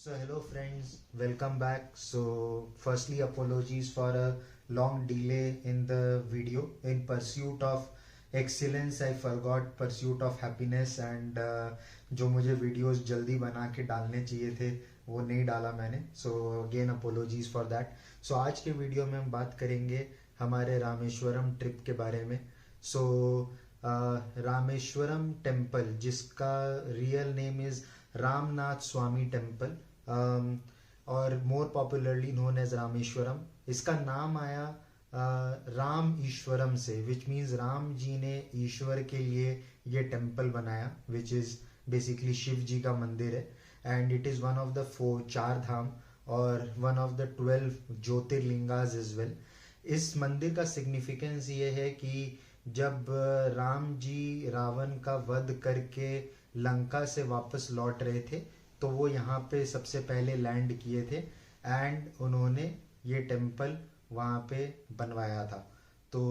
So hello friends, welcome back. So firstly apologies for a long delay in the video. In pursuit of excellence I forgot pursuit of happiness and जो मुझे videos जल्दी बना के डालने चाहिए थे वो नहीं डाला मैंने. So again apologies for that. So आज के वीडियो में हम बात करेंगे हमारे रामेश्वरम ट्रिप के बारे में. So रामेश्वरम टेम्पल जिसका real name is Ramnath Swami temple और मोर पॉपुलरली नोन एज रामेश्वरम. इसका नाम आया राम ईश्वरम से, विच मीन्स राम जी ने ईश्वर के लिए ये टेम्पल बनाया, which is basically Shiv ji का मंदिर है. And it is one of the 4 धाम और one of the 12 jyotirlingas as well. इस मंदिर का सिग्निफिकेंस ये है कि जब राम जी रावण का वध करके लंका से वापस लौट रहे थे तो वो यहाँ पे सबसे पहले लैंड किए थे एंड उन्होंने ये टेम्पल वहाँ पे बनवाया था. तो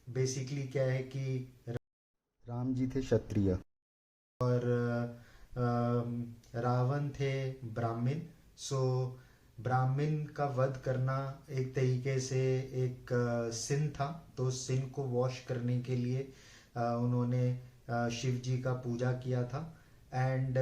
बेसिकली क्या है कि राम जी थे क्षत्रिय और रावण थे ब्राह्मण. सो ब्राह्मण का वध करना एक तरीके से एक सिन था, तो सिन को वॉश करने के लिए उन्होंने शिव जी का पूजा किया था. एंड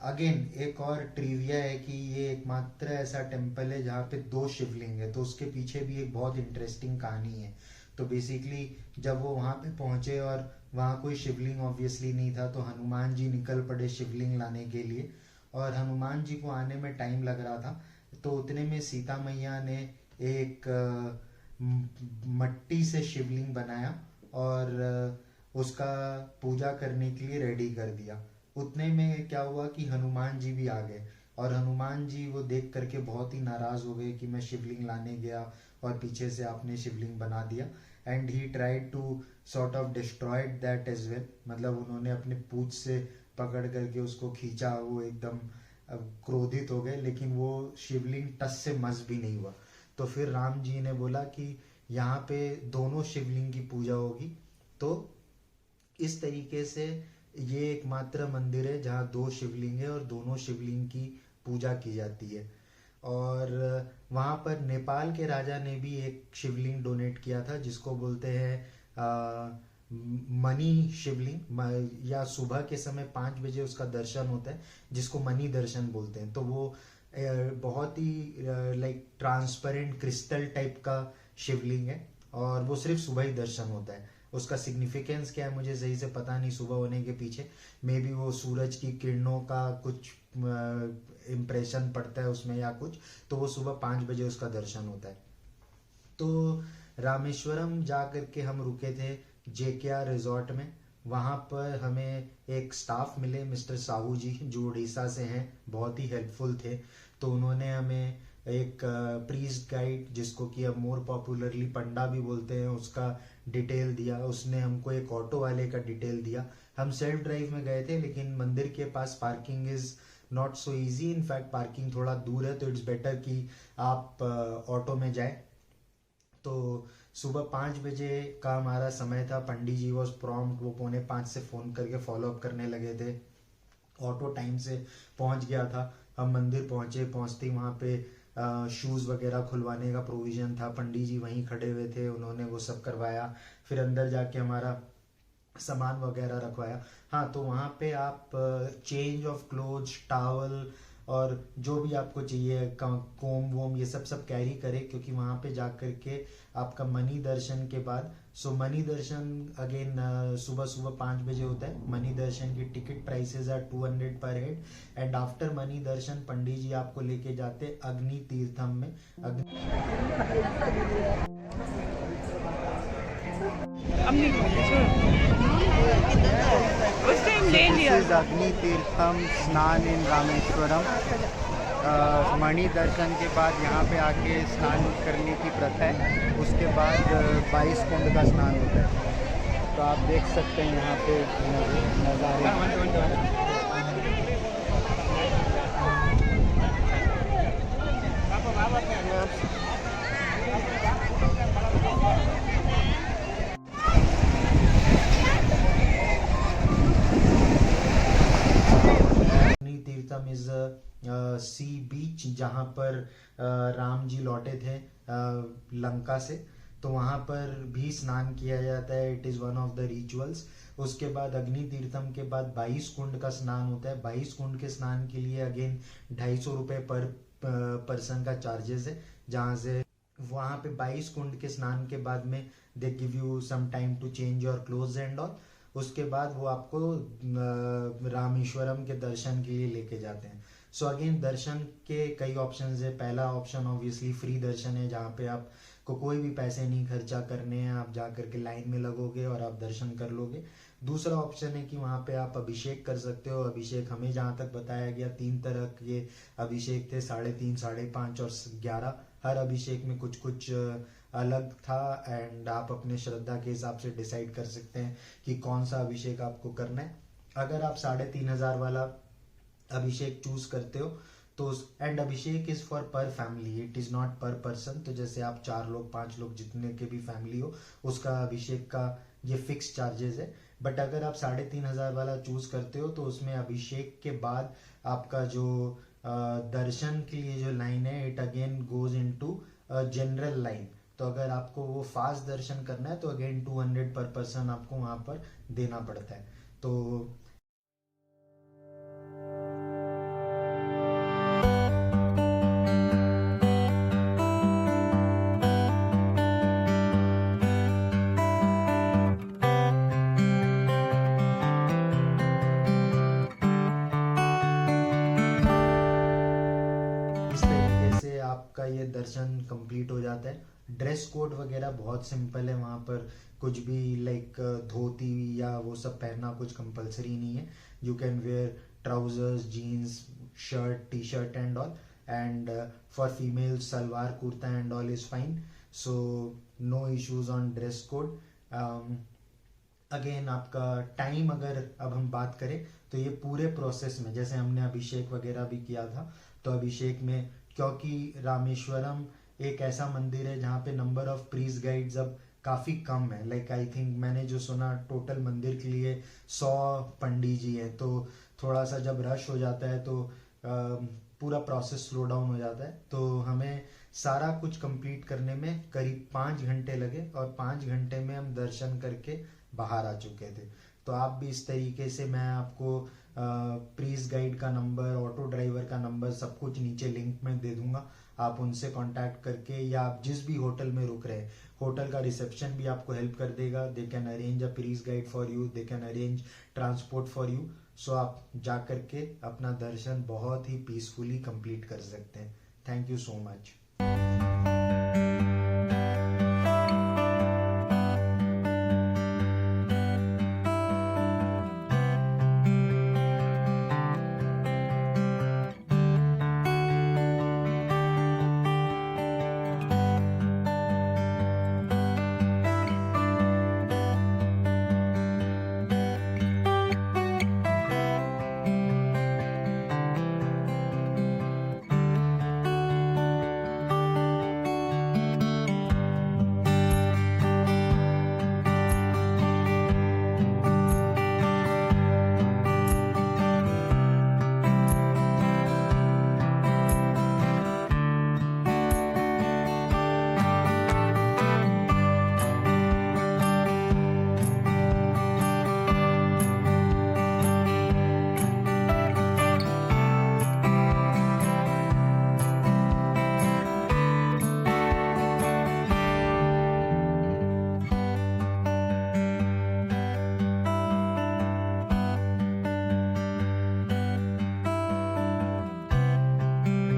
अगेन एक और ट्रिविया है कि ये एकमात्र ऐसा टेम्पल है जहाँ पे 2 शिवलिंग है, तो उसके पीछे भी एक बहुत इंटरेस्टिंग कहानी है. तो बेसिकली जब वो वहाँ पे पहुंचे और वहाँ कोई शिवलिंग ऑब्वियसली नहीं था तो हनुमान जी निकल पड़े शिवलिंग लाने के लिए. और हनुमान जी को आने में टाइम लग रहा था तो उतने में सीता मैया ने एक मट्टी से शिवलिंग बनाया और उसका पूजा करने के लिए रेडी कर दिया. उतने में क्या हुआ कि हनुमान जी भी आ गए और हनुमान जी वो देख करके बहुत ही नाराज हो गए कि मैं शिवलिंग लाने गया और पीछे से आपने शिवलिंग बना दिया. And he tried to sort of destroyed that as well, मतलब उन्होंने अपने पूंछ से पकड़ करके उसको खींचा. वो एकदम क्रोधित हो गए लेकिन वो शिवलिंग टस से मस भी नहीं हुआ. तो फिर राम जी ने बोला कि यहाँ पे दोनों शिवलिंग की पूजा होगी. तो इस तरीके से ये एकमात्र मंदिर है जहाँ 2 शिवलिंग है और दोनों शिवलिंग की पूजा की जाती है. और वहाँ पर नेपाल के राजा ने भी एक शिवलिंग डोनेट किया था जिसको बोलते हैं मनी शिवलिंग, या सुबह के समय 5 बजे उसका दर्शन होता है जिसको मनी दर्शन बोलते हैं. तो वो बहुत ही लाइक ट्रांसपेरेंट क्रिस्टल टाइप का शिवलिंग है और वो सिर्फ सुबह ही दर्शन होता है. उसका सिग्निफिकेंस क्या है मुझे सही से पता नहीं सुबह होने के पीछे. मे बी वो सूरज की किरणों का कुछ इम्प्रेशन पड़ता है उसमें या कुछ, तो वो सुबह 5 बजे उसका दर्शन होता है. तो रामेश्वरम जा करके हम रुके थे JKR रिजॉर्ट में. वहाँ पर हमें एक स्टाफ मिले, मिस्टर साहू जी जो उड़ीसा से हैं, बहुत ही हेल्पफुल थे. तो उन्होंने हमें एक प्रीस्ट गाइड जिसको कि अब मोर पॉपुलरली पंडा भी बोलते हैं उसका डिटेल दिया. उसने हमको एक ऑटो वाले का डिटेल दिया. हम सेल्फ ड्राइव में गए थे लेकिन मंदिर के पास parking is not so easy. In fact parking थोड़ा दूर है तो इट्स बेटर कि आप ऑटो में जाए. तो सुबह 5 बजे का हमारा समय था. पंडित जी वॉज प्रॉम्प्ट, वो 4:45 से फ़ोन करके फॉलोअप करने लगे थे. ऑटो टाइम से पहुंच गया था. हम मंदिर पहुंचते ही वहाँ पे शूज़ वगैरह खुलवाने का प्रोविज़न था. पंडित जी वहीं खड़े हुए थे, उन्होंने वो सब करवाया. फिर अंदर जाके हमारा सामान वगैरह रखवाया. हाँ, तो वहाँ पे आप चेंज ऑफ क्लोथ्स, टावल और जो भी आपको चाहिए कोम वोम ये सब कैरी करें क्योंकि वहाँ पे जा कर के आपका मनी दर्शन के बाद, सो मनी दर्शन अगेन सुबह 5 बजे होता है. मनी दर्शन की टिकट प्राइसेस आर 200 पर हेड. एंड आफ्टर मनी दर्शन पंडित जी आपको लेके जाते अग्नि तीर्थम में. अग्नि तीर्थम स्नान इन रामेश्वरम. मणि दर्शन के बाद यहाँ पे आके स्नान करने की प्रथा है. उसके बाद 22 कुंड का स्नान होता है. तो आप देख सकते हैं यहाँ पे नज़ारे. तीर्थम इज सी बीच, जहाँ पर राम जी लौटे थे लंका से, तो वहाँ पर भी स्नान किया जाता है। It is one of the rituals. उसके बाद अग्नि तीर्थम के बाद 22 कुंड का स्नान होता है। 22 कुंड के स्नान के लिए अगेन 250 रुपये पर पर्सन का चार्जेस है, जहाँ से वहाँ पे 22 कुंड के स्नान के बाद में they give you some time to change your clothes and all. उसके बाद वो आपको रामेश्वरम के दर्शन के लिए लेके जाते हैं। सो अगेन दर्शन के कई ऑप्शंस है। पहला ऑप्शन ऑब्वियसली फ्री दर्शन है, जहाँ पे आप को कोई भी पैसे नहीं खर्चा करने हैं, आप जा करके लाइन में लगोगे और आप दर्शन कर लोगे। दूसरा ऑप्शन है कि वहाँ पे आप अभिषेक कर सकते हो। अभिषेक हमें जहाँ तक बताया गया 3 तरह के अभिषेक थे, 3.5, 5.5 और 11। हर अभिषेक में कुछ कुछ अलग था, एंड आप अपने श्रद्धा के हिसाब से डिसाइड कर सकते हैं कि कौन सा अभिषेक आपको करना है। अगर आप 3,500 वाला अभिषेक चूज करते हो तो एंड अभिषेक इज फॉर पर फैमिली, इट इज नॉट पर पर्सन। तो जैसे आप 4 लोग 5 लोग जितने के भी फैमिली हो, उसका अभिषेक का ये फिक्स चार्जेस है। बट अगर आप 3,500 वाला चूज करते हो तो उसमें अभिषेक के बाद आपका जो दर्शन के लिए जो लाइन है, it again goes into general line. तो अगर आपको वो फास्ट दर्शन करना है तो अगेन 200 पर पर्सन आपको वहां पर देना पड़ता है। तो इस तरीके से आपका ये दर्शन कंप्लीट हो जाता है। ड्रेस कोड वगैरह बहुत सिंपल है, वहाँ पर कुछ भी लाइक धोती या वो सब पहनना कुछ कंपलसरी नहीं है। You can wear trousers, jeans, shirt, T shirt and all, and for female salwar kurta and all is fine. So no issues on dress code. Again आपका टाइम, अगर अब हम बात करें तो ये पूरे प्रोसेस में, जैसे हमने अभिषेक वगैरह भी किया था, तो अभिषेक में क्योंकि रामेश्वरम एक ऐसा मंदिर है जहाँ पे नंबर ऑफ प्रीस्ट गाइड्स अब काफ़ी कम है। लाइक आई थिंक मैंने जो सुना टोटल मंदिर के लिए 100 पंडित जी हैं। तो थोड़ा सा जब रश हो जाता है तो पूरा प्रोसेस स्लो डाउन हो जाता है। तो हमें सारा कुछ कंप्लीट करने में करीब 5 घंटे लगे, और 5 घंटे में हम दर्शन करके बाहर आ चुके थे। तो आप भी इस तरीके से, मैं आपको प्रीस्ट गाइड का नंबर, ऑटो ड्राइवर का नंबर, सब कुछ नीचे लिंक में दे दूंगा। आप उनसे कांटेक्ट करके, या आप जिस भी होटल में रुक रहे हैं, होटल का रिसेप्शन भी आपको हेल्प कर देगा। They can arrange a priest guide for you, they can arrange transport for you. So आप जा करके अपना दर्शन बहुत ही पीसफुली कंप्लीट कर सकते हैं। Thank you so much.